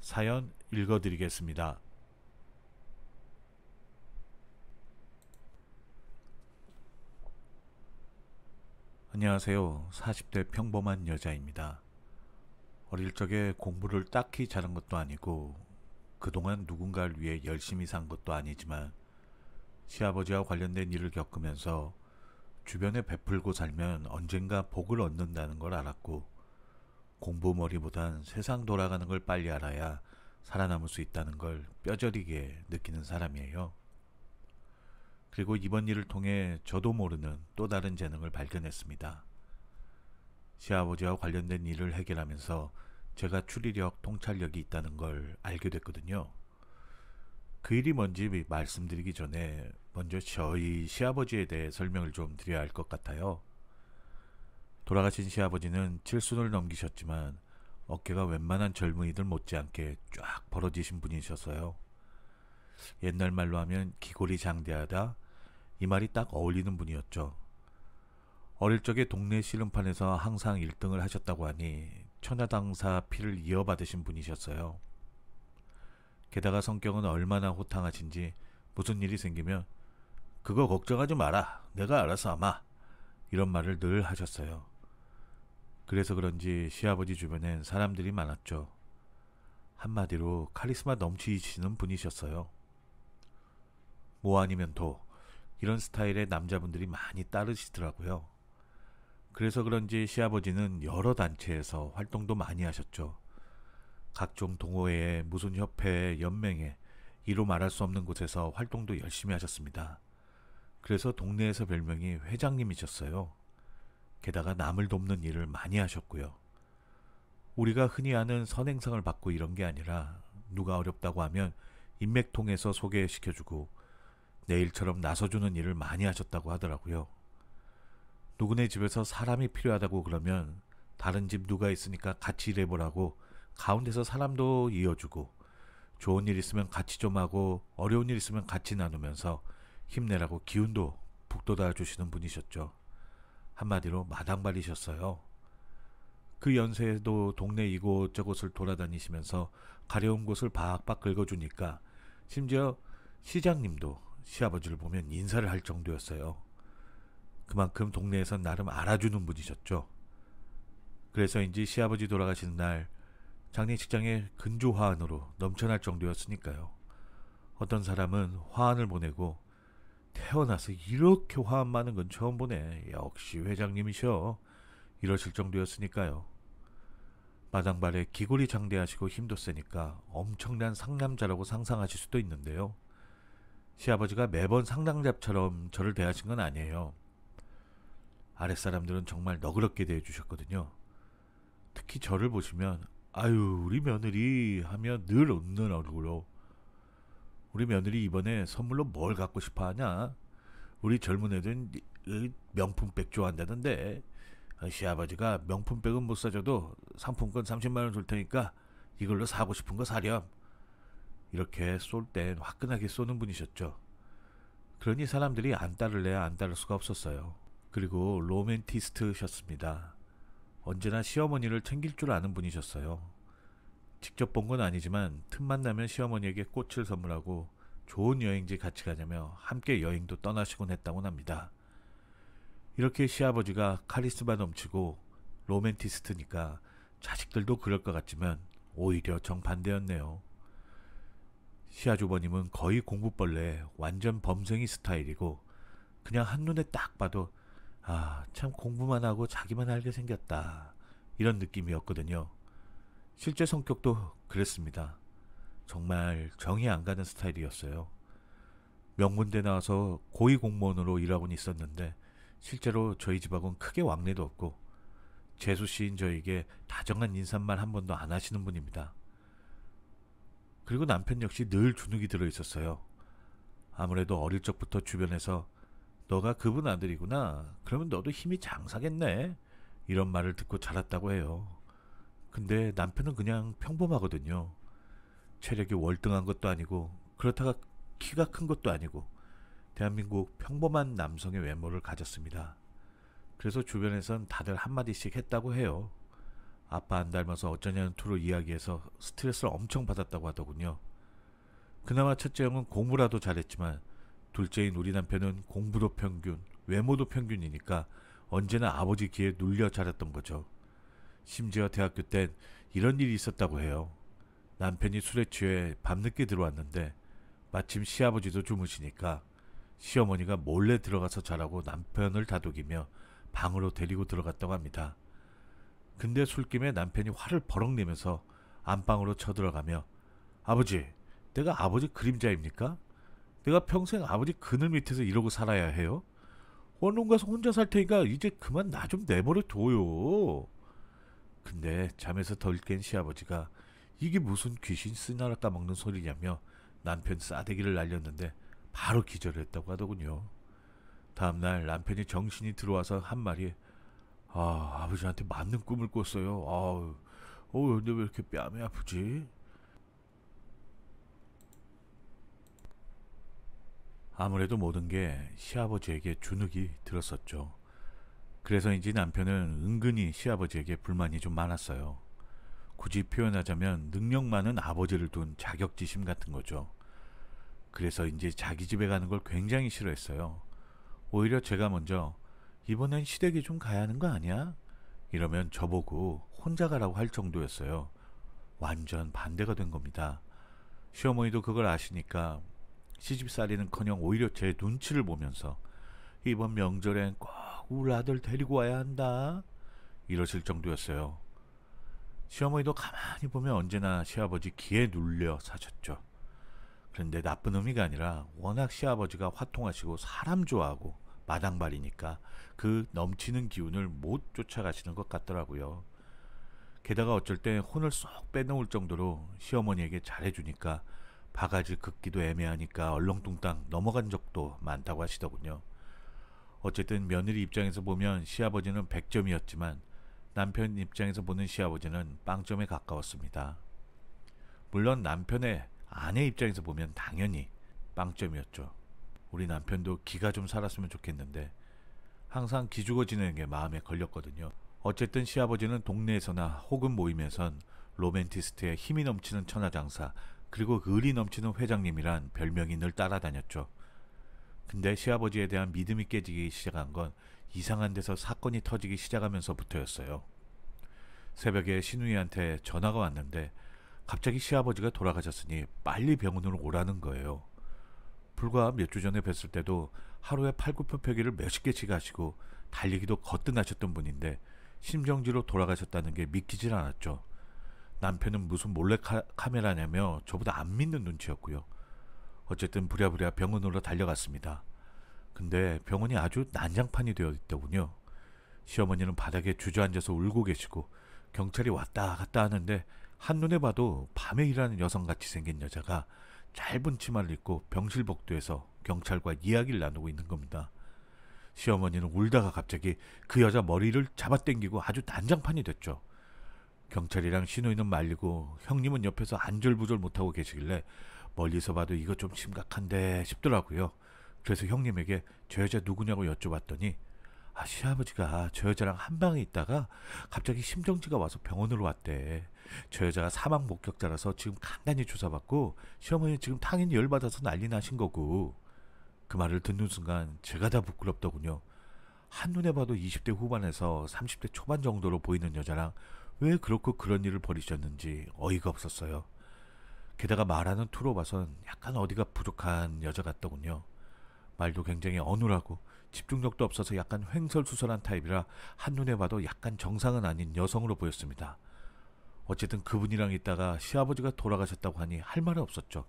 사연 읽어드리겠습니다. 안녕하세요. 40대 평범한 여자입니다. 어릴 적에 공부를 딱히 잘한 것도 아니고 그동안 누군가를 위해 열심히 산 것도 아니지만 시아버지와 관련된 일을 겪으면서 주변에 베풀고 살면 언젠가 복을 얻는다는 걸 알았고 공부머리보단 세상 돌아가는 걸 빨리 알아야 살아남을 수 있다는 걸 뼈저리게 느끼는 사람이에요. 그리고 이번 일을 통해 저도 모르는 또 다른 재능을 발견했습니다. 시아버지와 관련된 일을 해결하면서 제가 추리력, 통찰력이 있다는 걸 알게 됐거든요. 그 일이 뭔지 말씀드리기 전에 먼저 저희 시아버지에 대해 설명을 좀 드려야 할 것 같아요. 돌아가신 시아버지는 칠순을 넘기셨지만 어깨가 웬만한 젊은이들 못지않게 쫙 벌어지신 분이셨어요. 옛날 말로 하면 기골이 장대하다, 이 말이 딱 어울리는 분이었죠. 어릴 적에 동네 씨름판에서 항상 1등을 하셨다고 하니 천하당사 피를 이어받으신 분이셨어요. 게다가 성격은 얼마나 호탕하신지 무슨 일이 생기면 그거 걱정하지 마라, 내가 알아서 하마, 이런 말을 늘 하셨어요. 그래서 그런지 시아버지 주변엔 사람들이 많았죠. 한마디로 카리스마 넘치시는 분이셨어요. 뭐 아니면 도, 이런 스타일의 남자분들이 많이 따르시더라고요. 그래서 그런지 시아버지는 여러 단체에서 활동도 많이 하셨죠. 각종 동호회에, 무슨 협회에, 연맹에, 이로 말할 수 없는 곳에서 활동도 열심히 하셨습니다. 그래서 동네에서 별명이 회장님이셨어요. 게다가 남을 돕는 일을 많이 하셨고요. 우리가 흔히 아는 선행상을 받고 이런 게 아니라 누가 어렵다고 하면 인맥 통해서 소개시켜주고 내 일처럼 나서주는 일을 많이 하셨다고 하더라고요. 누구네 집에서 사람이 필요하다고 그러면 다른 집 누가 있으니까 같이 일해보라고 가운데서 사람도 이어주고 좋은 일 있으면 같이 좀 하고 어려운 일 있으면 같이 나누면서 힘내라고 기운도 북돋아 주시는 분이셨죠. 한마디로 마당발이셨어요. 그 연세에도 동네 이곳저곳을 돌아다니시면서 가려운 곳을 박박 긁어주니까 심지어 시장님도 시아버지를 보면 인사를 할 정도였어요. 그만큼 동네에선 나름 알아주는 분이셨죠. 그래서인지 시아버지 돌아가시는 날 장례식장에 근조화환으로 넘쳐날 정도였으니까요. 어떤 사람은 화환을 보내고 태어나서 이렇게 화환 많은 건 처음 보네, 역시 회장님이셔, 이러실 정도였으니까요. 마당발에 기골이 장대하시고 힘도 세니까 엄청난 상남자라고 상상하실 수도 있는데요. 시아버지가 매번 상남자처럼 저를 대하신 건 아니에요. 아랫사람들은 정말 너그럽게 대해주셨거든요. 특히 저를 보시면 아유 우리 며느리 하며 늘 웃는 얼굴로 우리 며느리 이번에 선물로 뭘 갖고 싶어 하냐? 우리 젊은 애들은 명품백 좋아한다던데 시아버지가 명품백은 못 사줘도 상품권 30만원 줄 테니까 이걸로 사고 싶은 거 사렴. 이렇게 쏠 땐 화끈하게 쏘는 분이셨죠. 그러니 사람들이 안 따를래야 안 따를 수가 없었어요. 그리고 로맨티스트셨습니다. 언제나 시어머니를 챙길 줄 아는 분이셨어요. 직접 본 건 아니지만 틈만 나면 시어머니에게 꽃을 선물하고 좋은 여행지 같이 가자며 함께 여행도 떠나시곤 했다곤 합니다. 이렇게 시아버지가 카리스마 넘치고 로맨티스트니까 자식들도 그럴 것 같지만 오히려 정반대였네요. 시아주버님은 거의 공부벌레 완전 범생이 스타일이고 그냥 한눈에 딱 봐도 아, 참 공부만 하고 자기만 알게 생겼다, 이런 느낌이었거든요. 실제 성격도 그랬습니다. 정말 정이 안 가는 스타일이었어요. 명문대 나와서 고위공무원으로 일하곤 있었는데 실제로 저희 집하고는 크게 왕래도 없고 재수씨인 저에게 다정한 인사말 한 번도 안 하시는 분입니다. 그리고 남편 역시 늘 주눅이 들어 있었어요. 아무래도 어릴 적부터 주변에서 너가 그분 아들이구나, 그러면 너도 힘이 장사겠네, 이런 말을 듣고 자랐다고 해요. 근데 남편은 그냥 평범하거든요. 체력이 월등한 것도 아니고 그렇다가 키가 큰 것도 아니고 대한민국 평범한 남성의 외모를 가졌습니다. 그래서 주변에선 다들 한마디씩 했다고 해요. 아빠 안 닮아서 어쩌냐는 투로 이야기해서 스트레스를 엄청 받았다고 하더군요. 그나마 첫째 형은 공부라도 잘했지만 둘째인 우리 남편은 공부도 평균, 외모도 평균이니까 언제나 아버지 귀에 눌려 자랐던 거죠. 심지어 대학교 땐 이런 일이 있었다고 해요. 남편이 술에 취해 밤늦게 들어왔는데 마침 시아버지도 주무시니까 시어머니가 몰래 들어가서 자라고 남편을 다독이며 방으로 데리고 들어갔다고 합니다. 근데 술김에 남편이 화를 버럭 내면서 안방으로 쳐들어가며 아버지, 내가 아버지 그림자입니까? 내가 평생 아버지 그늘 밑에서 이러고 살아야 해요? 원룸 가서 혼자 살 테니까 이제 그만 나 좀 내버려 둬요. 근데 잠에서 덜 깬 시아버지가 이게 무슨 귀신 쓰나라 까먹는 소리냐며 남편 싸대기를 날렸는데 바로 기절을 했다고 하더군요. 다음날 남편이 정신이 들어와서 한 말이 아버지한테 맞는 꿈을 꿨어요. 근데 왜 이렇게 뺨이 아프지? 아무래도 모든 게 시아버지에게 주눅이 들었었죠. 그래서인지 남편은 은근히 시아버지에게 불만이 좀 많았어요. 굳이 표현하자면 능력 많은 아버지를 둔 자격지심 같은 거죠. 그래서 이제 자기 집에 가는 걸 굉장히 싫어했어요. 오히려 제가 먼저 이번엔 시댁에 좀 가야 하는 거 아니야? 이러면 저보고 혼자 가라고 할 정도였어요. 완전 반대가 된 겁니다. 시어머니도 그걸 아시니까 시집살이는커녕 오히려 제 눈치를 보면서 이번 명절엔 꼭 우리 아들 데리고 와야 한다 이러실 정도였어요. 시어머니도 가만히 보면 언제나 시아버지 기에 눌려 사셨죠. 그런데 나쁜 의미가 아니라 워낙 시아버지가 화통하시고 사람 좋아하고 마당발이니까 그 넘치는 기운을 못 쫓아가시는 것 같더라고요. 게다가 어쩔 때 혼을 쏙 빼놓을 정도로 시어머니에게 잘해주니까 바가지 긋기도 애매하니까 얼렁뚱땅 넘어간 적도 많다고 하시더군요. 어쨌든 며느리 입장에서 보면 시아버지는 100점이었지만 남편 입장에서 보는 시아버지는 빵점에 가까웠습니다. 물론 남편의 아내 입장에서 보면 당연히 빵점이었죠. 우리 남편도 기가 좀 살았으면 좋겠는데 항상 기죽어 지내는 게 마음에 걸렸거든요. 어쨌든 시아버지는 동네에서나 혹은 모임에선 로맨티스트의 힘이 넘치는 천하장사 그리고 의리 넘치는 회장님이란 별명이 늘 따라다녔죠. 근데 시아버지에 대한 믿음이 깨지기 시작한 건 이상한 데서 사건이 터지기 시작하면서부터였어요. 새벽에 신우이한테 전화가 왔는데 갑자기 시아버지가 돌아가셨으니 빨리 병원으로 오라는 거예요. 불과 몇 주 전에 뵀을 때도 하루에 팔굽혀펴기를 몇십 개씩 하시고 달리기도 거뜬하셨던 분인데 심정지로 돌아가셨다는 게 믿기질 않았죠. 남편은 무슨 몰래카메라냐며 저보다 안 믿는 눈치였고요. 어쨌든 부랴부랴 병원으로 달려갔습니다. 근데 병원이 아주 난장판이 되어 있더군요. 시어머니는 바닥에 주저앉아서 울고 계시고 경찰이 왔다 갔다 하는데 한눈에 봐도 밤에 일하는 여성같이 생긴 여자가 짧은 치마를 입고 병실 복도에서 경찰과 이야기를 나누고 있는 겁니다. 시어머니는 울다가 갑자기 그 여자 머리를 잡아당기고 아주 난장판이 됐죠. 경찰이랑 신우이는 말리고 형님은 옆에서 안절부절 못하고 계시길래 멀리서 봐도 이거 좀 심각한데 싶더라고요. 그래서 형님에게 저 여자 누구냐고 여쭤봤더니 시아버지가 저 여자랑 한 방에 있다가 갑자기 심정지가 와서 병원으로 왔대. 저 여자가 사망 목격자라서 지금 간단히 조사받고 시어머니 지금 당연히 열받아서 난리 나신 거고. 그 말을 듣는 순간 제가 다 부끄럽더군요. 한눈에 봐도 20대 후반에서 30대 초반 정도로 보이는 여자랑 왜 그렇고 그런 일을 벌이셨는지 어이가 없었어요. 게다가 말하는 투로 봐선 약간 어디가 부족한 여자 같더군요. 말도 굉장히 어눌하고 집중력도 없어서 약간 횡설수설한 타입이라 한눈에 봐도 약간 정상은 아닌 여성으로 보였습니다. 어쨌든 그분이랑 있다가 시아버지가 돌아가셨다고 하니 할 말은 없었죠.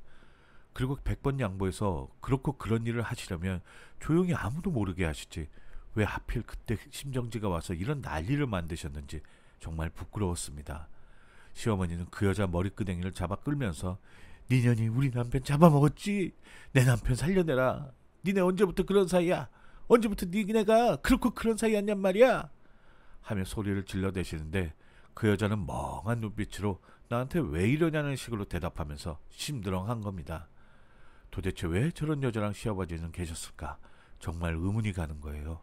그리고 100번 양보해서 그렇고 그런 일을 하시려면 조용히 아무도 모르게 하시지 왜 하필 그때 심정지가 와서 이런 난리를 만드셨는지 정말 부끄러웠습니다. 시어머니는 그 여자 머리끄댕이를 잡아 끌면서 니년이 우리 남편 잡아먹었지? 내 남편 살려내라. 니네 언제부터 그런 사이야? 언제부터 니네가 그렇고 그런 사이였냔 말이야? 하며 소리를 질러대시는데 그 여자는 멍한 눈빛으로 나한테 왜 이러냐는 식으로 대답하면서 심드렁한 겁니다. 도대체 왜 저런 여자랑 시아버지는 계셨을까? 정말 의문이 가는 거예요.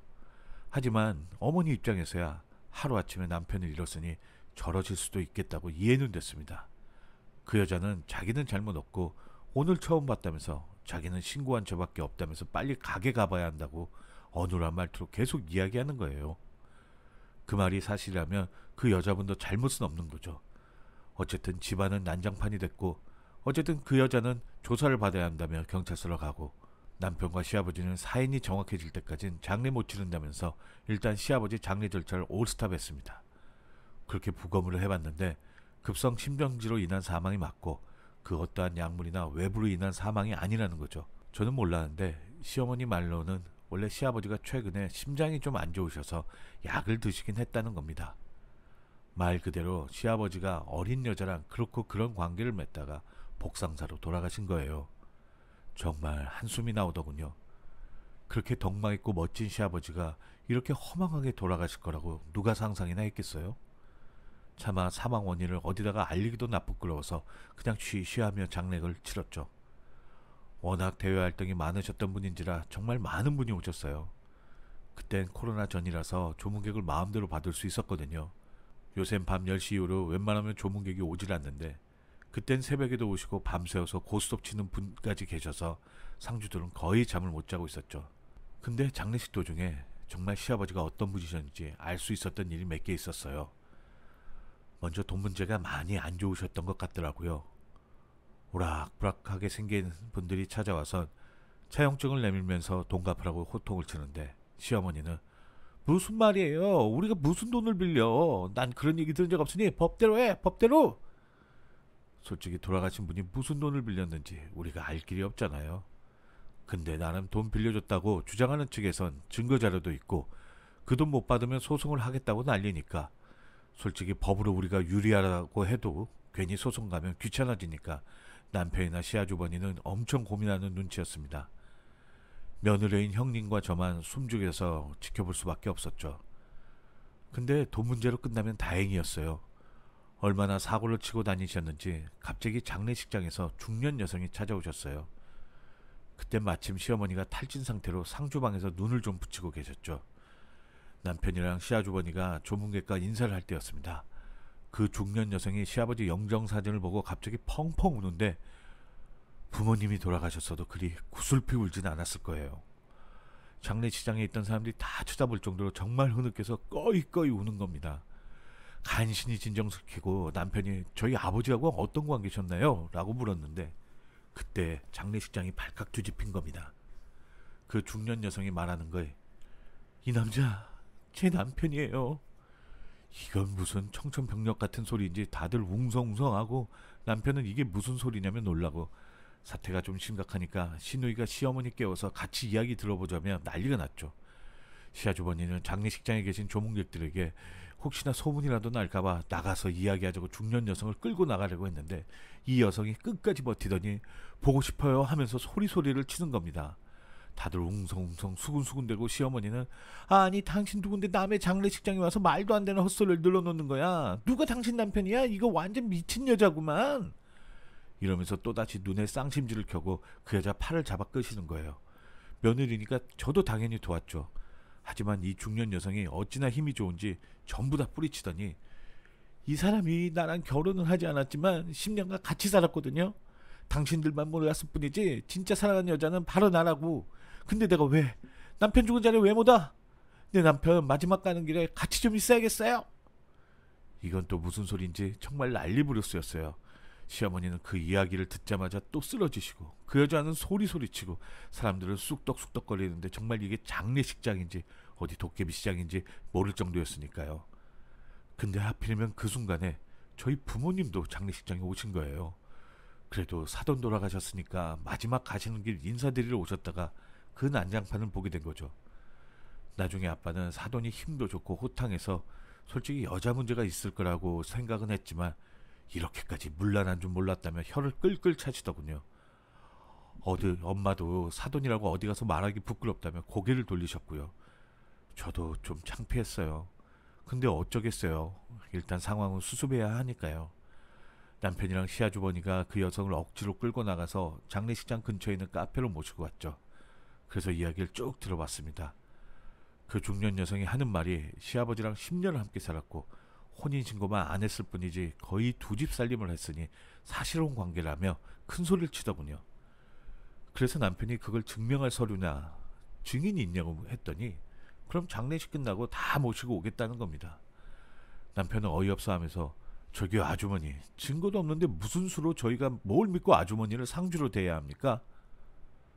하지만 어머니 입장에서야 하루아침에 남편을 잃었으니 저러질 수도 있겠다고 이해는 됐습니다. 그 여자는 자기는 잘못 없고 오늘 처음 봤다면서 자기는 신고한 죄밖에 없다면서 빨리 가게 가봐야 한다고 어눌한 말투로 계속 이야기하는 거예요. 그 말이 사실이라면 그 여자분도 잘못은 없는 거죠. 어쨌든 집안은 난장판이 됐고 어쨌든 그 여자는 조사를 받아야 한다며 경찰서로 가고 남편과 시아버지는 사인이 정확해질 때까진 장례 못 치른다면서 일단 시아버지 장례 절차를 올스탑했습니다. 그렇게 부검을 해봤는데 급성 심정지로 인한 사망이 맞고 그 어떠한 약물이나 외부로 인한 사망이 아니라는 거죠. 저는 몰랐는데 시어머니 말로는 원래 시아버지가 최근에 심장이 좀 안 좋으셔서 약을 드시긴 했다는 겁니다. 말 그대로 시아버지가 어린 여자랑 그렇고 그런 관계를 맺다가 복상사로 돌아가신 거예요. 정말 한숨이 나오더군요. 그렇게 덕망 있고 멋진 시아버지가 이렇게 허망하게 돌아가실 거라고 누가 상상이나 했겠어요? 차마 사망 원인을 어디다가 알리기도 나쁘끄러워서 그냥 쉬쉬하며 장례를 치렀죠. 워낙 대외 활동이 많으셨던 분인지라 정말 많은 분이 오셨어요. 그땐 코로나 전이라서 조문객을 마음대로 받을 수 있었거든요. 요샌 밤 10시 이후로 웬만하면 조문객이 오질 않는데 그땐 새벽에도 오시고 밤새워서 고스톱 치는 분까지 계셔서 상주들은 거의 잠을 못 자고 있었죠. 근데 장례식 도중에 정말 시아버지가 어떤 분이셨는지 알 수 있었던 일이 몇 개 있었어요. 먼저 돈 문제가 많이 안 좋으셨던 것 같더라고요. 오락부락하게 생긴 분들이 찾아와선 차용증을 내밀면서 돈 갚으라고 호통을 치는데 시어머니는 무슨 말이에요? 우리가 무슨 돈을 빌려? 난 그런 얘기 들은 적 없으니 법대로 해! 법대로! 솔직히 돌아가신 분이 무슨 돈을 빌렸는지 우리가 알 길이 없잖아요. 근데 나름 돈 빌려줬다고 주장하는 측에선 증거자료도 있고 그 돈 못 받으면 소송을 하겠다고 난리니까 솔직히 법으로 우리가 유리하라고 해도 괜히 소송 가면 귀찮아지니까 남편이나 시아주버니는 엄청 고민하는 눈치였습니다. 며느리인 형님과 저만 숨죽여서 지켜볼 수밖에 없었죠. 근데 돈 문제로 끝나면 다행이었어요. 얼마나 사고를 치고 다니셨는지 갑자기 장례식장에서 중년 여성이 찾아오셨어요. 그때 마침 시어머니가 탈진 상태로 상주방에서 눈을 좀 붙이고 계셨죠. 남편이랑 시아주버니가 조문객과 인사를 할 때였습니다. 그 중년 여성이 시아버지 영정사진을 보고 갑자기 펑펑 우는데 부모님이 돌아가셨어도 그리 구슬피 울진 않았을 거예요. 장례식장에 있던 사람들이 다 쳐다볼 정도로 정말 흐느껴서 꺼이꺼이 우는 겁니다. 간신히 진정시키고 남편이 저희 아버지하고 어떤 관계셨나요? 라고 물었는데 그때 장례식장이 발칵 뒤집힌 겁니다. 그 중년 여성이 말하는 거에 이 남자 제 남편이에요. 이건 무슨 청천벽력 같은 소리인지 다들 웅성웅성하고 남편은 이게 무슨 소리냐며 놀라고 사태가 좀 심각하니까 시누이가 시어머니 깨워서 같이 이야기 들어보자며 난리가 났죠. 시아주버니는 장례식장에 계신 조문객들에게 혹시나 소문이라도 날까봐 나가서 이야기하자고 중년 여성을 끌고 나가려고 했는데 이 여성이 끝까지 버티더니 보고 싶어요 하면서 소리소리를 치는 겁니다. 다들 웅성웅성 수군수군대고 시어머니는 아니 당신 누군데 남의 장례식장에 와서 말도 안 되는 헛소리를 늘어놓는 거야. 누가 당신 남편이야? 이거 완전 미친 여자구만. 이러면서 또다시 눈에 쌍심지를 켜고 그 여자 팔을 잡아 끄시는 거예요. 며느리니까 저도 당연히 도왔죠. 하지만 이 중년 여성이 어찌나 힘이 좋은지 전부 다 뿌리치더니 이 사람이 나랑 결혼은 하지 않았지만 10년간 같이 살았거든요. 당신들만 몰랐을 뿐이지 진짜 사랑하는 여자는 바로 나라고. 근데 내가 왜 남편 죽은 자리에 왜 못 와? 내 남편 마지막 가는 길에 같이 좀 있어야겠어요. 이건 또 무슨 소린지 정말 난리부르스였어요. 시어머니는 그 이야기를 듣자마자 또 쓰러지시고 그 여자는 소리소리치고 사람들은 쑥덕쑥덕거리는데 정말 이게 장례식장인지 어디 도깨비 시장인지 모를 정도였으니까요. 근데 하필이면 그 순간에 저희 부모님도 장례식장에 오신 거예요. 그래도 사돈 돌아가셨으니까 마지막 가시는 길 인사드리러 오셨다가 그 난장판을 보게 된 거죠. 나중에 아빠는 사돈이 힘도 좋고 호탕해서 솔직히 여자 문제가 있을 거라고 생각은 했지만 이렇게까지 문란한 줄 몰랐다며 혀를 끌끌 차시더군요. 엄마도 사돈이라고 어디 가서 말하기 부끄럽다며 고개를 돌리셨고요. 저도 좀 창피했어요. 근데 어쩌겠어요. 일단 상황은 수습해야 하니까요. 남편이랑 시아주버니가 그 여성을 억지로 끌고 나가서 장례식장 근처에 있는 카페로 모시고 왔죠. 그래서 이야기를 쭉 들어봤습니다. 그 중년 여성이 하는 말이 시아버지랑 10년을 함께 살았고 혼인신고만 안 했을 뿐이지 거의 두 집 살림을 했으니 사실혼 관계라며 큰 소리를 치더군요. 그래서 남편이 그걸 증명할 서류나 증인이 있냐고 했더니 그럼 장례식 끝나고 다 모시고 오겠다는 겁니다. 남편은 어이없어 하면서 저기요 아주머니, 증거도 없는데 무슨 수로 저희가 뭘 믿고 아주머니를 상주로 대해야 합니까?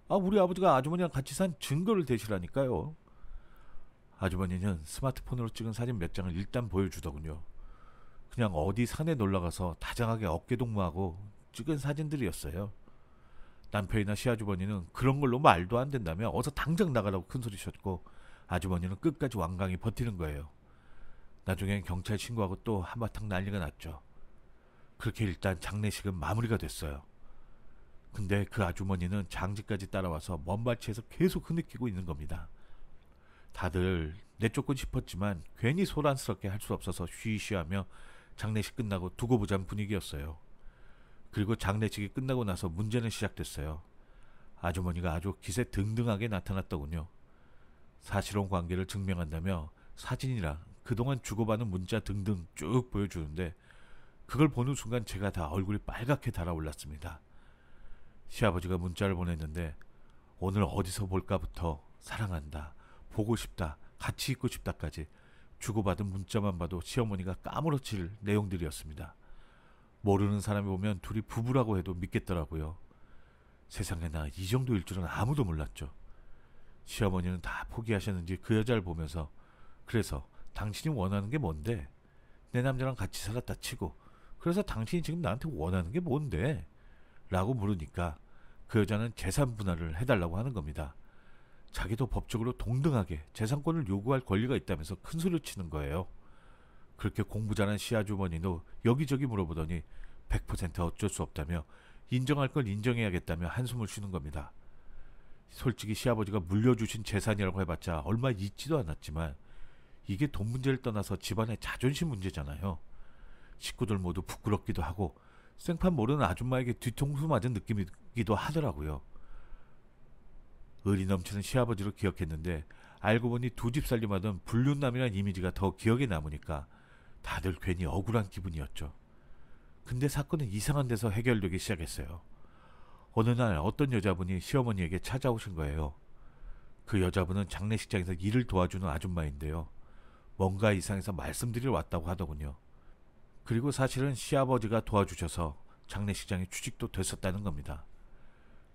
우리 아버지가 아주머니랑 같이 산 증거를 대시라니까요. 아주머니는 스마트폰으로 찍은 사진 몇 장을 일단 보여주더군요. 그냥 어디 산에 놀러가서 다정하게 어깨동무하고 찍은 사진들이었어요. 남편이나 시아주머니는 그런 걸로 말도 안 된다며 어서 당장 나가라고 큰소리쳤고, 아주머니는 끝까지 완강히 버티는 거예요. 나중엔 경찰 신고하고 또 한바탕 난리가 났죠. 그렇게 일단 장례식은 마무리가 됐어요. 근데 그 아주머니는 장지까지 따라와서 먼발치에서 계속 흐느끼고 있는 겁니다. 다들 내쫓고 싶었지만 괜히 소란스럽게 할 수 없어서 쉬쉬하며 장례식 끝나고 두고 보자는 분위기였어요. 그리고 장례식이 끝나고 나서 문제는 시작됐어요. 아주머니가 아주 기세 등등하게 나타났더군요. 사실혼 관계를 증명한다며 사진이랑 그동안 주고받은 문자 등등 쭉 보여주는데, 그걸 보는 순간 제가 다 얼굴이 빨갛게 달아올랐습니다. 시아버지가 문자를 보냈는데 오늘 어디서 볼까부터 사랑한다, 보고 싶다, 같이 있고 싶다까지 주고받은 문자만 봐도 시어머니가 까무러칠 내용들이었습니다. 모르는 사람이 보면 둘이 부부라고 해도 믿겠더라고요. 세상에 나 이 정도일 줄은 아무도 몰랐죠. 시어머니는 다 포기하셨는지 그 여자를 보면서 그래서 당신이 원하는 게 뭔데? 내 남자랑 같이 살았다 치고 그래서 당신이 지금 나한테 원하는 게 뭔데? 라고 물으니까 그 여자는 재산 분할을 해달라고 하는 겁니다. 자기도 법적으로 동등하게 재산권을 요구할 권리가 있다면서 큰소리를 치는 거예요. 그렇게 공부 잘한 시아주머니도 여기저기 물어보더니 100% 어쩔 수 없다며 인정할 걸 인정해야겠다며 한숨을 쉬는 겁니다. 솔직히 시아버지가 물려주신 재산이라고 해봤자 얼마 있지도 않았지만 이게 돈 문제를 떠나서 집안의 자존심 문제잖아요. 식구들 모두 부끄럽기도 하고 생판 모르는 아줌마에게 뒤통수 맞은 느낌이기도 하더라고요. 의리 넘치는 시아버지로 기억했는데 알고 보니 두 집 살림하던 불륜남이란 이미지가 더 기억에 남으니까 다들 괜히 억울한 기분이었죠. 근데 사건은 이상한 데서 해결되기 시작했어요. 어느 날 어떤 여자분이 시어머니에게 찾아오신 거예요. 그 여자분은 장례식장에서 일을 도와주는 아줌마인데요. 뭔가 이상해서 말씀드리러 왔다고 하더군요. 그리고 사실은 시아버지가 도와주셔서 장례식장에 취직도 됐었다는 겁니다.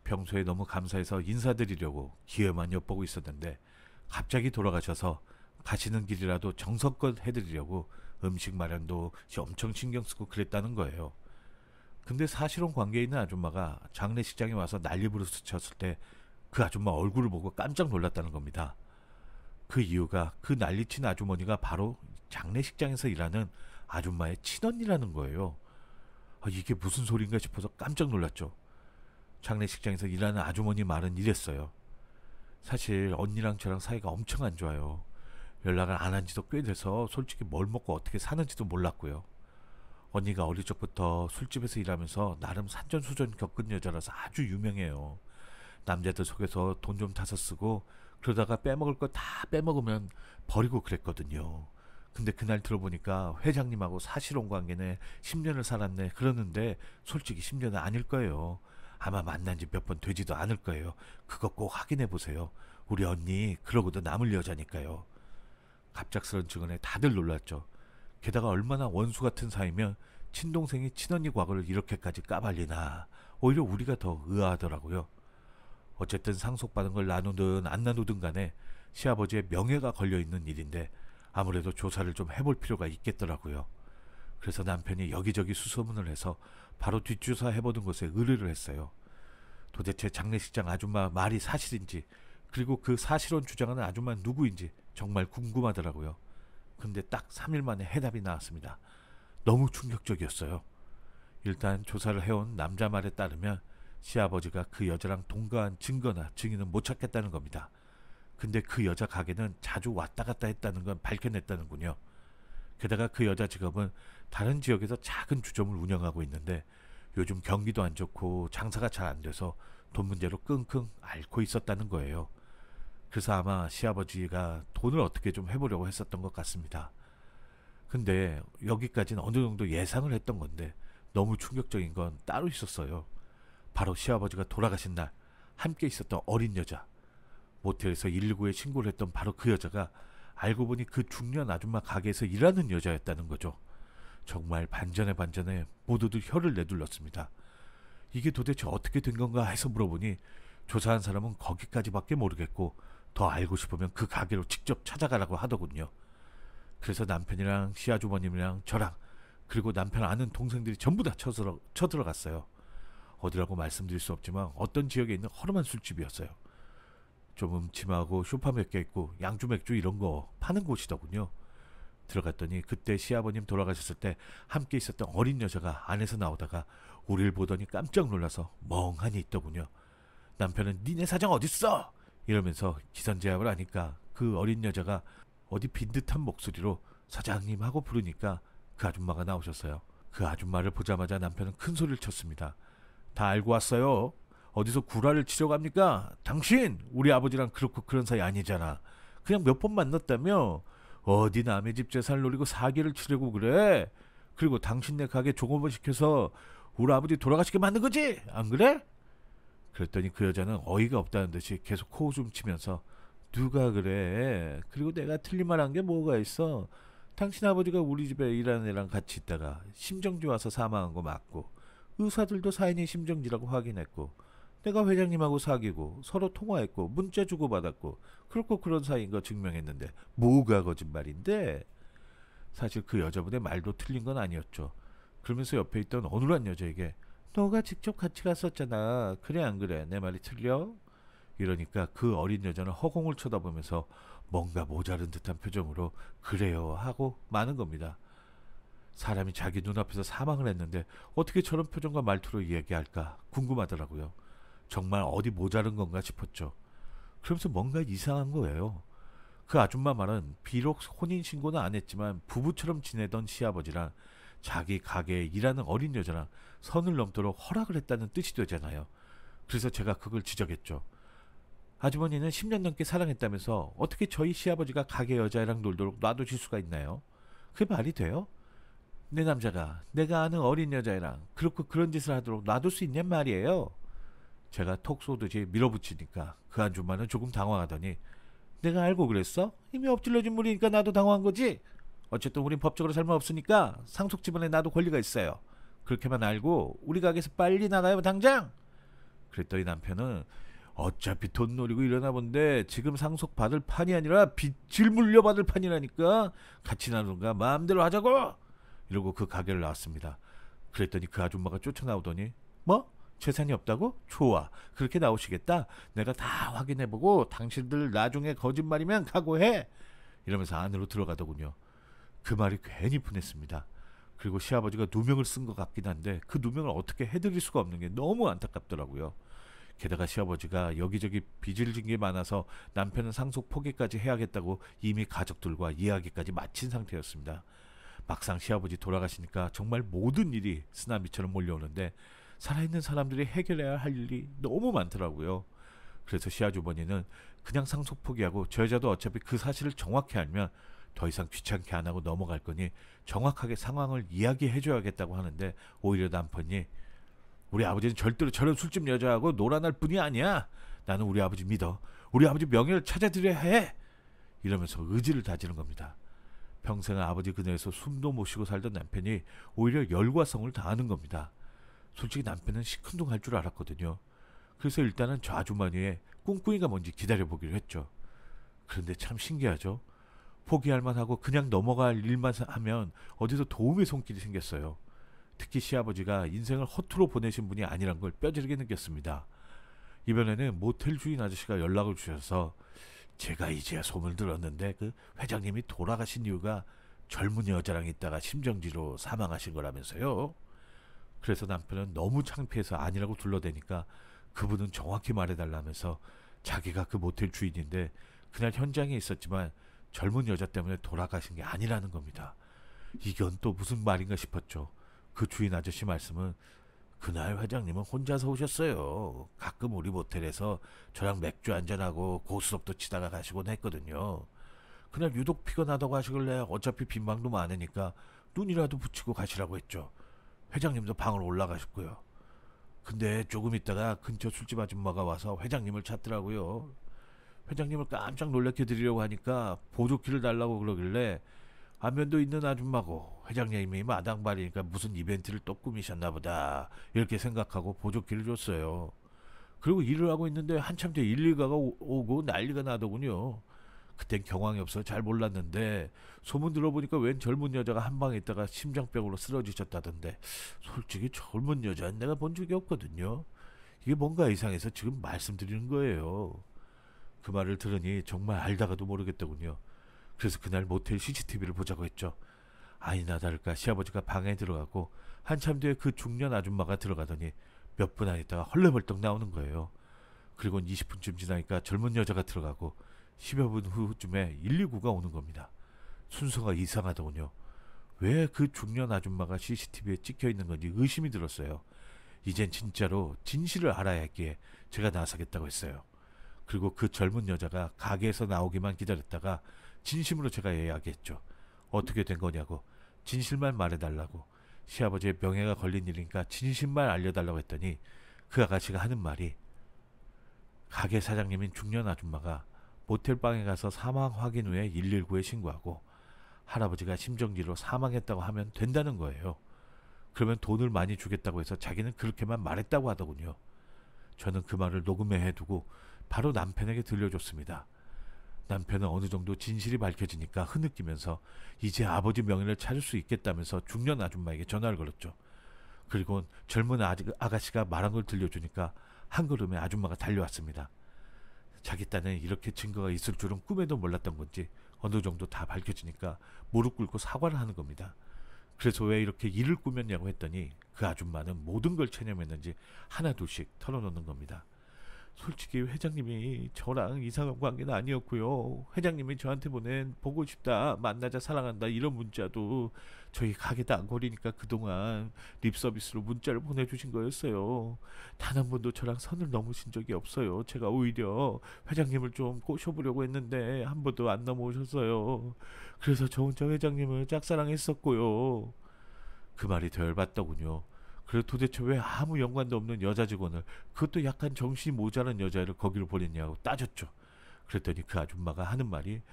평소에 너무 감사해서 인사드리려고 기회만 엿보고 있었는데 갑자기 돌아가셔서 가시는 길이라도 정성껏 해드리려고 음식 마련도 엄청 신경 쓰고 그랬다는 거예요. 근데 사실혼 관계에 있는 아줌마가 장례식장에 와서 난리부르스 쳤을 때 그 아줌마 얼굴을 보고 깜짝 놀랐다는 겁니다. 그 이유가 그 난리친 아주머니가 바로 장례식장에서 일하는 아줌마의 친언니라는 거예요. 이게 무슨 소린가 싶어서 깜짝 놀랐죠. 장례식장에서 일하는 아주머니 말은 이랬어요. 사실 언니랑 저랑 사이가 엄청 안 좋아요. 연락을 안 한 지도 꽤 돼서 솔직히 뭘 먹고 어떻게 사는지도 몰랐고요. 언니가 어릴 적부터 술집에서 일하면서 나름 산전수전 겪은 여자라서 아주 유명해요. 남자들 속에서 돈 좀 타서 쓰고 그러다가 빼먹을 거 다 빼먹으면 버리고 그랬거든요. 근데 그날 들어보니까 회장님하고 사실혼 관계네, 10년을 살았네 그러는데 솔직히 10년은 아닐 거예요. 아마 만난 지 몇 번 되지도 않을 거예요. 그거 꼭 확인해 보세요. 우리 언니 그러고도 남을 여자니까요. 갑작스런 증언에 다들 놀랐죠. 게다가 얼마나 원수 같은 사이면 친동생이 친언니 과거를 이렇게까지 까발리나. 오히려 우리가 더 의아하더라고요. 어쨌든 상속받은 걸 나누든 안 나누든 간에 시아버지의 명예가 걸려있는 일인데 아무래도 조사를 좀 해볼 필요가 있겠더라고요. 그래서 남편이 여기저기 수소문을 해서 바로 뒷조사 해보는 것에 의뢰를 했어요. 도대체 장례식장 아줌마 말이 사실인지, 그리고 그 사실혼 주장하는 아줌마는 누구인지 정말 궁금하더라고요. 근데 딱 3일 만에 해답이 나왔습니다. 너무 충격적이었어요. 일단 조사를 해온 남자 말에 따르면 시아버지가 그 여자랑 동거한 증거나 증인은 못 찾겠다는 겁니다. 근데 그 여자 가게는 자주 왔다 갔다 했다는 건 밝혀냈다는군요. 게다가 그 여자 직업은 다른 지역에서 작은 주점을 운영하고 있는데 요즘 경기도 안 좋고 장사가 잘 안 돼서 돈 문제로 끙끙 앓고 있었다는 거예요. 그래서 아마 시아버지가 돈을 어떻게 좀 해보려고 했었던 것 같습니다. 근데 여기까지는 어느 정도 예상을 했던 건데 너무 충격적인 건 따로 있었어요. 바로 시아버지가 돌아가신 날 함께 있었던 어린 여자, 모텔에서 119에 신고를 했던 바로 그 여자가 알고 보니 그 중년 아줌마 가게에서 일하는 여자였다는 거죠. 정말 반전에 반전에 모두들 혀를 내둘렀습니다. 이게 도대체 어떻게 된 건가 해서 물어보니 조사한 사람은 거기까지밖에 모르겠고 더 알고 싶으면 그 가게로 직접 찾아가라고 하더군요. 그래서 남편이랑 시아주머님이랑 저랑 그리고 남편 아는 동생들이 전부 다 쳐들어갔어요. 어디라고 말씀드릴 수 없지만 어떤 지역에 있는 허름한 술집이었어요. 좀 음침하고 쇼파 몇 개 있고 양주 맥주 이런 거 파는 곳이더군요. 들어갔더니 그때 시아버님 돌아가셨을 때 함께 있었던 어린 여자가 안에서 나오다가 우리를 보더니 깜짝 놀라서 멍하니 있더군요. 남편은 니네 사장 어딨어? 이러면서 기선제압을 하니까 그 어린 여자가 어디 빈 듯한 목소리로 사장님 하고 부르니까 그 아줌마가 나오셨어요. 그 아줌마를 보자마자 남편은 큰 소리를 쳤습니다. 다 알고 왔어요. 어디서 구라를 치려고 합니까? 당신 우리 아버지랑 그렇고 그런 사이 아니잖아. 그냥 몇 번 만났다며. 어디 남의 집 재산을 노리고 사기를 치려고 그래. 그리고 당신네 가게 종업원 시켜서 우리 아버지 돌아가시게 만든 거지? 안 그래? 그랬더니 그 여자는 어이가 없다는 듯이 계속 코웃음 치면서 누가 그래? 그리고 내가 틀린 말 한 게 뭐가 있어? 당신 아버지가 우리 집에 일하는 애랑 같이 있다가 심정지 와서 사망한 거 맞고 의사들도 사인이 심정지라고 확인했고 내가 회장님하고 사귀고 서로 통화했고 문자 주고받았고 그렇고 그런 사이인 거 증명했는데 뭐가 거짓말인데? 사실 그 여자분의 말도 틀린 건 아니었죠. 그러면서 옆에 있던 어눌한 여자에게 너가 직접 같이 갔었잖아. 그래 안 그래? 내 말이 틀려? 이러니까 그 어린 여자는 허공을 쳐다보면서 뭔가 모자른 듯한 표정으로 그래요 하고 마는 겁니다. 사람이 자기 눈앞에서 사망을 했는데 어떻게 저런 표정과 말투로 이야기할까 궁금하더라고요. 정말 어디 모자른 건가 싶었죠. 그러면서 뭔가 이상한 거예요. 그 아줌마 말은 비록 혼인신고는 안 했지만 부부처럼 지내던 시아버지랑 자기 가게에 일하는 어린 여자랑 선을 넘도록 허락을 했다는 뜻이 되잖아요. 그래서 제가 그걸 지적했죠. 아주머니는 10년 넘게 사랑했다면서 어떻게 저희 시아버지가 가게 여자애랑 놀도록 놔두실 수가 있나요? 그게 말이 돼요? 내 남자가 내가 아는 어린 여자애랑 그렇고 그런 짓을 하도록 놔둘 수 있냔 말이에요. 제가 톡 쏘듯이 밀어붙이니까 그 아줌마는 조금 당황하더니 내가 알고 그랬어? 이미 엎질러진 물이니까 나도 당황한 거지. 어쨌든 우린 법적으로 잘못없으니까 상속 지분에 나도 권리가 있어요. 그렇게만 알고 우리 가게에서 빨리 나가요 당장. 그랬더니 남편은 어차피 돈 노리고 이러나 본데 지금 상속 받을 판이 아니라 빚을 물려받을 판이라니까 같이 나누는가 마음대로 하자고 이러고 그 가게를 나왔습니다. 그랬더니 그 아줌마가 쫓아나오더니 뭐? 재산이 없다고? 좋아. 그렇게 나오시겠다. 내가 다 확인해보고 당신들 나중에 거짓말이면 각오해. 이러면서 안으로 들어가더군요. 그 말이 괜히 분했습니다. 그리고 시아버지가 누명을 쓴 것 같긴 한데 그 누명을 어떻게 해드릴 수가 없는 게 너무 안타깝더라고요. 게다가 시아버지가 여기저기 빚을 진 게 많아서 남편은 상속 포기까지 해야겠다고 이미 가족들과 이야기까지 마친 상태였습니다. 막상 시아버지 돌아가시니까 정말 모든 일이 쓰나미처럼 몰려오는데 살아있는 사람들이 해결해야 할 일이 너무 많더라고요. 그래서 시아주머니는 그냥 상속 포기하고 저 여자도 어차피 그 사실을 정확히 알면 더 이상 귀찮게 안 하고 넘어갈 거니 정확하게 상황을 이야기해줘야겠다고 하는데 오히려 남편이 우리 아버지는 절대로 저런 술집 여자하고 놀아날 뿐이 아니야. 나는 우리 아버지 믿어. 우리 아버지 명예를 찾아드려야 해. 이러면서 의지를 다지는 겁니다. 평생 아버지 그네에서 숨도 못 쉬고 살던 남편이 오히려 열과성을 다하는 겁니다. 솔직히 남편은 시큰둥할 줄 알았거든요. 그래서 일단은 저 아주머니의 꿍꿍이가 뭔지 기다려보기로 했죠. 그런데 참 신기하죠. 포기할 만하고 그냥 넘어갈 일만 하면 어디서 도움의 손길이 생겼어요. 특히 시아버지가 인생을 허투루 보내신 분이 아니란 걸 뼈저리게 느꼈습니다. 이번에는 모텔 주인 아저씨가 연락을 주셔서 제가 이제야 소문을 들었는데 그 회장님이 돌아가신 이유가 젊은 여자랑 있다가 심정지로 사망하신 거라면서요. 그래서 남편은 너무 창피해서 아니라고 둘러대니까 그분은 정확히 말해달라면서 자기가 그 모텔 주인인데 그날 현장에 있었지만 젊은 여자 때문에 돌아가신 게 아니라는 겁니다. 이건 또 무슨 말인가 싶었죠. 그 주인 아저씨 말씀은 그날 회장님은 혼자서 오셨어요. 가끔 우리 모텔에서 저랑 맥주 한잔하고 고스톱도 치다가 가시곤 했거든요. 그날 유독 피곤하다고 하시길래 어차피 빈 방도 많으니까 눈이라도 붙이고 가시라고 했죠. 회장님도 방으로 올라가셨고요. 근데 조금 있다가 근처 술집 아줌마가 와서 회장님을 찾더라고요. 회장님을 깜짝 놀래켜 드리려고 하니까 보조키를 달라고 그러길래 안면도 있는 아줌마고 회장님이 마당발이니까 무슨 이벤트를 또 꾸미셨나 보다 이렇게 생각하고 보조키를 줬어요. 그리고 일을 하고 있는데 한참 뒤에 119가 오고 난리가 나더군요. 그땐 경황이 없어 잘 몰랐는데 소문 들어보니까 웬 젊은 여자가 한 방에 있다가 심장병으로 쓰러지셨다던데, 솔직히 젊은 여자는 내가 본 적이 없거든요. 이게 뭔가 이상해서 지금 말씀드리는 거예요. 그 말을 들으니 정말 알다가도 모르겠더군요. 그래서 그날 모텔 CCTV를 보자고 했죠. 아니나 다를까 시아버지가 방에 들어가고 한참 뒤에 그 중년 아줌마가 들어가더니 몇 분 안 있다가 헐레벌떡 나오는 거예요. 그리고 20분쯤 지나니까 젊은 여자가 들어가고 10여 분 후쯤에 119가 오는 겁니다. 순서가 이상하더군요. 왜 그 중년 아줌마가 CCTV에 찍혀 있는 건지 의심이 들었어요. 이젠 진짜로 진실을 알아야 했기에 제가 나서겠다고 했어요. 그리고 그 젊은 여자가 가게에서 나오기만 기다렸다가 진심으로 제가 이야기했죠. 어떻게 된 거냐고, 진실만 말해달라고, 시아버지의 명예가 걸린 일이니까 진실만 알려달라고 했더니 그 아가씨가 하는 말이, 가게 사장님인 중년 아줌마가 모텔방에 가서 사망 확인 후에 119에 신고하고 할아버지가 심정지로 사망했다고 하면 된다는 거예요. 그러면 돈을 많이 주겠다고 해서 자기는 그렇게만 말했다고 하더군요. 저는 그 말을 녹음해 해두고 바로 남편에게 들려줬습니다. 남편은 어느 정도 진실이 밝혀지니까 흐느끼면서 이제 아버지 명예를 찾을 수 있겠다면서 중년 아줌마에게 전화를 걸었죠. 그리고 젊은 아가씨가 말한 걸 들려주니까 한 걸음에 아줌마가 달려왔습니다. 자기 딴에 이렇게 증거가 있을 줄은 꿈에도 몰랐던 건지 어느 정도 다 밝혀지니까 무릎 꿇고 사과를 하는 겁니다. 그래서 왜 이렇게 일을 꾸몄냐고 했더니 그 아줌마는 모든 걸 체념했는지 하나둘씩 털어놓는 겁니다. 솔직히 회장님이 저랑 이상한 관계는 아니었고요. 회장님이 저한테 보낸 보고 싶다, 만나자, 사랑한다 이런 문자도 저희 가게 단골이니까 그동안 립서비스로 문자를 보내주신 거였어요. 단 한 번도 저랑 선을 넘으신 적이 없어요. 제가 오히려 회장님을 좀 꼬셔보려고 했는데 한 번도 안 넘어오셨어요. 그래서 저 혼자 회장님을 짝사랑했었고요. 그 말이 더 열받더군요. 그래서 도대체 왜 아무 연관도 없는 여자 직원을, 그것도 약간 정신이 모자란 여자애를 거기로 보냈냐고 따졌죠. 그랬더니 그 아줌마가 하는 말이,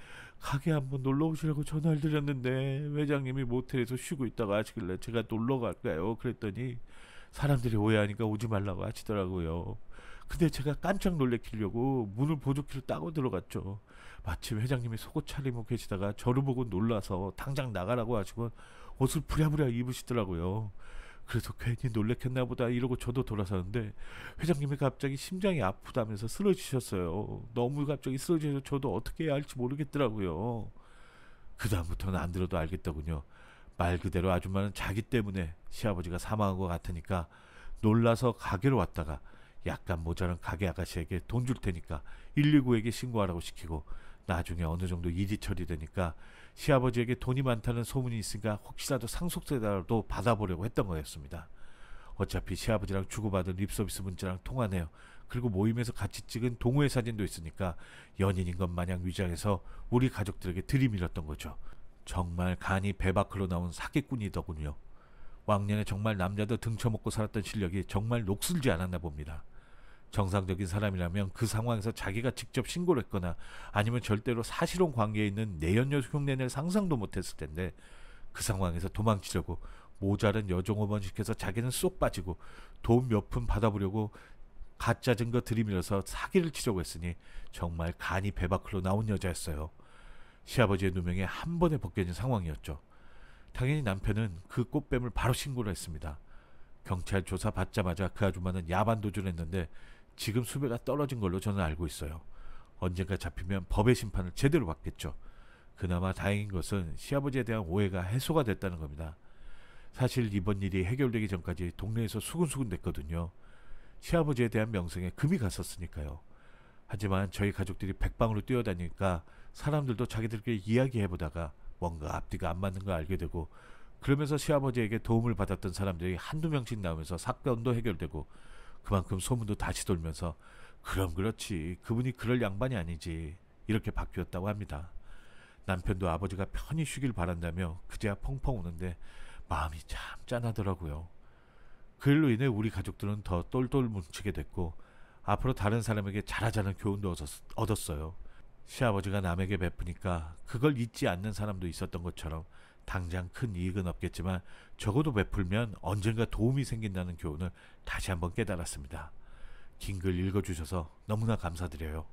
가게 한번 놀러 오시라고 전화를 드렸는데 회장님이 모텔에서 쉬고 있다가 하시길래 제가 놀러 갈까요? 그랬더니 사람들이 오해하니까 오지 말라고 하시더라고요. 근데 제가 깜짝 놀래키려고 문을 보조키로 따고 들어갔죠. 마침 회장님이 속옷 차리고 계시다가 저를 보고 놀라서 당장 나가라고 하시고 옷을 부랴부랴 입으시더라고요. 그래서 괜히 놀래켰나 보다 이러고 저도 돌아서는데 회장님이 갑자기 심장이 아프다면서 쓰러지셨어요. 너무 갑자기 쓰러져서 저도 어떻게 해야 할지 모르겠더라고요. 그 다음부터는 안 들어도 알겠더군요. 말 그대로 아줌마는 자기 때문에 시아버지가 사망한 것 같으니까 놀라서 가게로 왔다가 약간 모자란 가게 아가씨에게 돈 줄 테니까 119에게 신고하라고 시키고, 나중에 어느 정도 일이 처리되니까 시아버지에게 돈이 많다는 소문이 있으니까 혹시라도 상속세라도 받아보려고 했던 거였습니다. 어차피 시아버지랑 주고받은 립서비스 문자랑 통화네요. 그리고 모임에서 같이 찍은 동호회 사진도 있으니까 연인인 것 마냥 위장해서 우리 가족들에게 들이밀었던 거죠. 정말 간이 배 밖으로 나온 사기꾼이더군요. 왕년에 정말 남자도 등쳐먹고 살았던 실력이 정말 녹슬지 않았나 봅니다. 정상적인 사람이라면 그 상황에서 자기가 직접 신고를 했거나 아니면 절대로 사실혼 관계에 있는 내연녀 흉내낼 상상도 못했을 텐데, 그 상황에서 도망치려고 모자른 여종업원 시켜서 자기는 쏙 빠지고 돈 몇 푼 받아보려고 가짜 증거 들이밀어서 사기를 치려고 했으니 정말 간이 배 밖으로 나온 여자였어요. 시아버지의 누명에 한 번에 벗겨진 상황이었죠. 당연히 남편은 그 꽃뱀을 바로 신고를 했습니다. 경찰 조사 받자마자 그 아줌마는 야반 도주를 했는데 지금 수배가 떨어진 걸로 저는 알고 있어요. 언젠가 잡히면 법의 심판을 제대로 받겠죠. 그나마 다행인 것은 시아버지에 대한 오해가 해소가 됐다는 겁니다. 사실 이번 일이 해결되기 전까지 동네에서 수군수군 됐거든요. 시아버지에 대한 명성에 금이 갔었으니까요. 하지만 저희 가족들이 백방으로 뛰어다니니까 사람들도 자기들끼리 이야기해보다가 뭔가 앞뒤가 안 맞는 걸 알게 되고, 그러면서 시아버지에게 도움을 받았던 사람들이 한두 명씩 나오면서 사건도 해결되고, 그만큼 소문도 다시 돌면서 그럼 그렇지, 그분이 그럴 양반이 아니지, 이렇게 바뀌었다고 합니다. 남편도 아버지가 편히 쉬길 바란다며 그제야 펑펑 우는데 마음이 참 짠하더라고요. 그 일로 인해 우리 가족들은 더 똘똘 뭉치게 됐고 앞으로 다른 사람에게 잘하자는 교훈도 얻었어요. 시아버지가 남에게 베푸니까 그걸 잊지 않는 사람도 있었던 것처럼 당장 큰 이익은 없겠지만 적어도 베풀면 언젠가 도움이 생긴다는 교훈을 다시 한번 깨달았습니다. 긴 글 읽어주셔서 너무나 감사드려요.